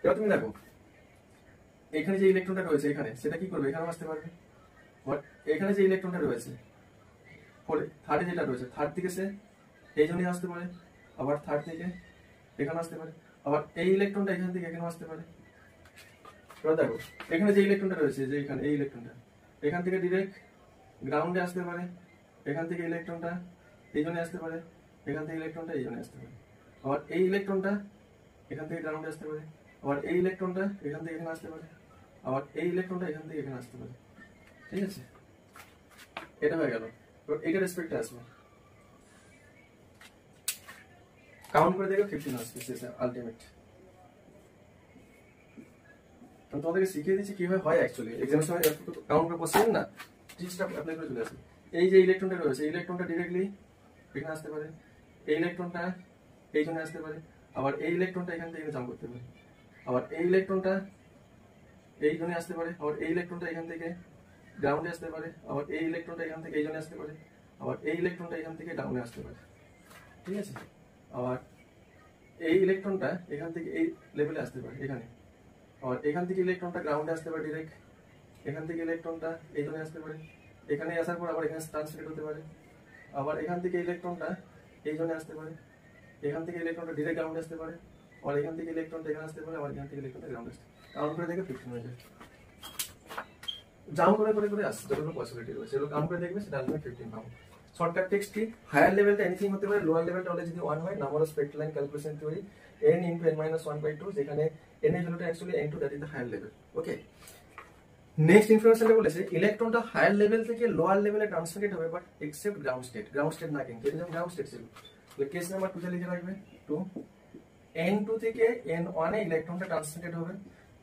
এবার তুমি দেখো এখানে যে ইলেকট্রনটা রয়েছে এখানে, সেটা কি করবে, এখানে আসতে পারবে। এখানে যে ইলেকট্রনটা রয়েছে থার্ডে যেটা রয়েছে, থার্ড থেকে সে এই জন্যই আসতে পারে, আবার থার্ড থেকে এখানে আসতে পারে, আবার এই ইলেকট্রনটা এখান থেকে এখানে আসতে পারে। এবার দেখো এখানে যে ইলেকট্রনটা রয়েছে, যে এখানে এই ইলেকট্রনটা এখান থেকে ডিরেক্ট গ্রাউন্ডে আসতে পারে, এখান থেকে ইলেকট্রনটা এই জন্য আসতে পারে, এখান থেকে ইলেকট্রনটা এই জন্য আসতে পারে, আবার এই ইলেকট্রনটা এখান থেকে গ্রাউন্ডে আসতে পারে, আবার এই ইলেকট্রনটা এখান থেকে এখানে আসতে পারে, আবার এই ইলেকট্রনটা এখান থেকে এখানে আসতে পারে। ঠিক আছে, এটা হয়ে গেল। এবার এইটা রেসপেক্টে আসবে, কাউন্ট করে দেখো 15 আসবে শেষে আলটিমেট। আমি তোমাদেরকে শিখিয়ে দিচ্ছি কিভাবে হয় অ্যাকচুয়ালি, এক্সামের সময় কাউন্ট করে কোশ্চেন না, ট্রিক্সটা অ্যাপ্লাই করে চলে আসে। এই যে ইলেকট্রনটা রয়েছে, ইলেকট্রনটা ডিরেক্টলি এখানে আসতে পারে, এই ইলেকট্রনটা এই জন্য আসতে পারে, আবার এই ইলেকট্রনটা এখান থেকে জাম্প করতে পারে, আবার এই ইলেকট্রনটা এই জন্য আসতে পারে, আবার এই ইলেকট্রনটা এখান থেকে গ্রাউন্ডে আসতে পারে, আবার এই ইলেকট্রনটা এখান থেকে এই জন্য আসতে পারে, আবার এই ইলেকট্রনটা এখান থেকে ডাউনে আসতে পারে। ঠিক আছে, আবার এই ইলেকট্রনটা এখান থেকে এই লেভেলে আসতে পারে এখানে, আর এখান থেকে ইলেকট্রনটা গ্রাউন্ডে আসতে পারে ডাইরেক্ট, এখান থেকে ইলেকট্রনটা এই জন্য আসতে পারে, এখানে আসার পর আবার এখানে ট্রান্সমিট হতে পারে, আবার এখান থেকে ইলেকট্রনটা এই জন্য আসতে পারে, এখান থেকে ইলেকট্রনটা ডিরেক্ট গ্রাউন্ডে আসতে পারে, আর এখান থেকে ইলেকট্রনটা এখানে আসতে পারে, আবার এখান থেকে ইলেকট্রনটা গ্রাউন্ডে আসতে পারে। কাউন্ট করে দেখে 15 হয়ে যায়। জাম্প করে করে করে আসছে যতগুলো পসিবিলিটি রয়েছে, এগুলো কাউন্ট করে দেখবে, সেটা আলটিমেট 15 পাবো। শর্টকাট টেক্সট কি, হায়ার লেভেলটা এনিথিং হতে পারে, লোয়ার লেভেলটা হলে যদি 1 হয়, number of spectral line calculation theory n into n minus 1/2, যেখানে n এর ভ্যালুটা actually n2, that is the higher level. Okay, next ইনফরমেশনটা বলেছে ইলেকট্রনটা হায়ার লেভেল থেকে লোয়ার লেভেলে ট্রান্সমিটেড হবে, but except ground state. Ground state না, কিন্তু যেমন গ্রাউন্ড স্টেট ছিল, তাহলে কেস নাম্বার 2 তে লিখে রাখবে 2, n2 থেকে n1 এ ইলেকট্রনটা ট্রান্সমিটেড হবে,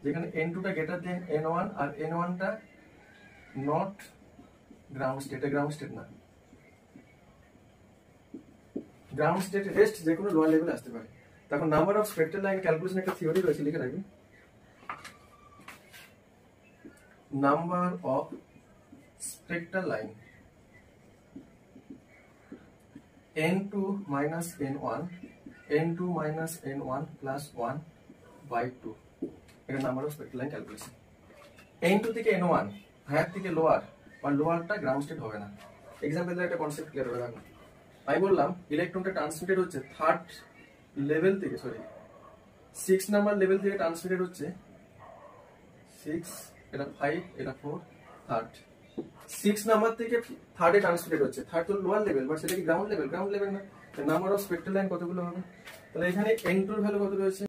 যেখানে n2 টা গ্রেটার দেন n1 আর n1 টা not ground state, ground state না, গ্রাউন্ড স্টেট রেস্ট যে কোনো লোয়ার লেভেলে আসতে পারে। তখন number of spectral line calculation একটা থিওরি রয়েছে, লিখে রাখবে number of spectral line n2 minus n1, n2 minus n1 plus 1/2, এটা number of spectral line calculation. n2 থেকে n1 হায়ার থেকে লোয়ার, আর লোয়ারটা গ্রাউন্ড স্টেট হবে না। এক্সাম্পল দিয়ে একটা কনসেপ্ট ক্লিয়ার হবে। রাখো, আমি বললাম ইলেকট্রনটা ট্রান্সমিটেড হচ্ছে থার্ড লেভেল থেকে, সরি 6 নাম্বার লেভেল থেকে ট্রান্সমিটেড হচ্ছে 6, এটা 5, এটা 4, থার্ড 6 নাম্বার থেকে থার্ডে ট্রান্সমিটেড হচ্ছে, থার্ড তো লোয়ার লেভেল, বাট সেটা কি গ্রাউন্ড লেভেল? গ্রাউন্ড লেভেল না। নাম্বার অফ স্পেক্ট্রাল লাইন কতগুলো হবে? তাহলে এখানে n2 এর ভ্যালু কত রয়েছে?